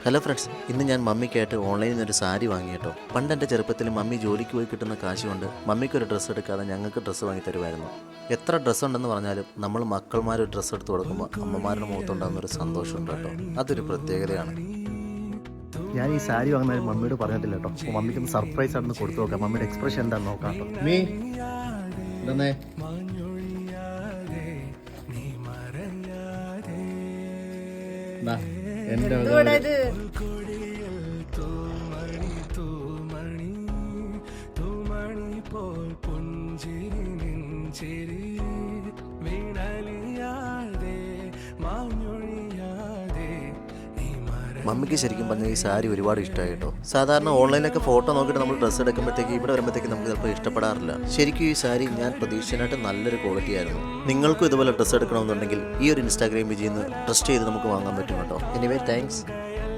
Hello friends, ഇന്ന് ഞാൻ മമ്മിക്കായിട്ട് ഓൺലൈനിൽ നിന്നൊരു സാരി വാങ്ങി കേട്ടോ. പണ്ട് എൻ്റെ ചെറുപ്പത്തിൽ മമ്മി ജോലിക്ക് പോയി കിട്ടുന്ന കാശ് കൊണ്ട് മമ്മിക്കൊരു ഡ്രസ്സ് എടുക്കാതെ ഞങ്ങൾക്ക് ഡ്രസ്സ് വാങ്ങി തരുമായിരുന്നു. എത്ര ഡ്രസ്സ് ഉണ്ടെന്ന് പറഞ്ഞാലും നമ്മൾ മക്കൾമാരൊരു ഡ്രസ്സ് എടുത്ത് കൊടുക്കുമ്പോൾ അമ്മമാരുടെ മുഖത്തുണ്ടാകുന്നൊരു സന്തോഷമുണ്ട് കേട്ടോ. അതൊരു പ്രത്യേകതയാണ്. ഞാൻ ഈ സാരി വാങ്ങുന്ന മമ്മിയോട് പറഞ്ഞിട്ടില്ല കേട്ടോ. അപ്പോൾ മമ്മിക്കൊന്ന് സർപ്രൈസ് ആയിട്ടൊന്ന് കൊടുത്തു നോക്കാം. മമ്മിയുടെ എക്സ്പ്രഷൻ എന്താണെന്ന് നോക്കാം കേട്ടോ. മീ ഇതെന്നേ എൻ്റെ മമ്മിക്ക് ശരിക്കും പറഞ്ഞാൽ ഈ സാരി ഒരുപാട് ഇഷ്ടമായി കേട്ടോ. സാധാരണ ഓൺലൈനിലൊക്കെ ഫോട്ടോ നോക്കിയിട്ട് നമ്മൾ ഡ്രസ്സ് എടുക്കുമ്പോഴത്തേക്ക് ഇവിടെ വരുമ്പോഴത്തേക്ക് നമുക്ക് ചിലപ്പോൾ ഇഷ്ടപ്പെടാറില്ല. ശരിക്കും ഈ സാരി ഞാൻ പ്രതീക്ഷിച്ചതിനായിട്ട് നല്ലൊരു ക്വാളിറ്റി ആയിരുന്നു. നിങ്ങൾക്കും ഇതുപോലെ ഡ്രസ്സ് എടുക്കണമെന്നുണ്ടെങ്കിൽ ഈ ഒരു ഇൻസ്റ്റാഗ്രാം പേജിൽ നിന്ന് ട്രസ്റ്റ് ചെയ്ത് നമുക്ക് വാങ്ങാൻ പറ്റും കേട്ടോ. Anyway thanks.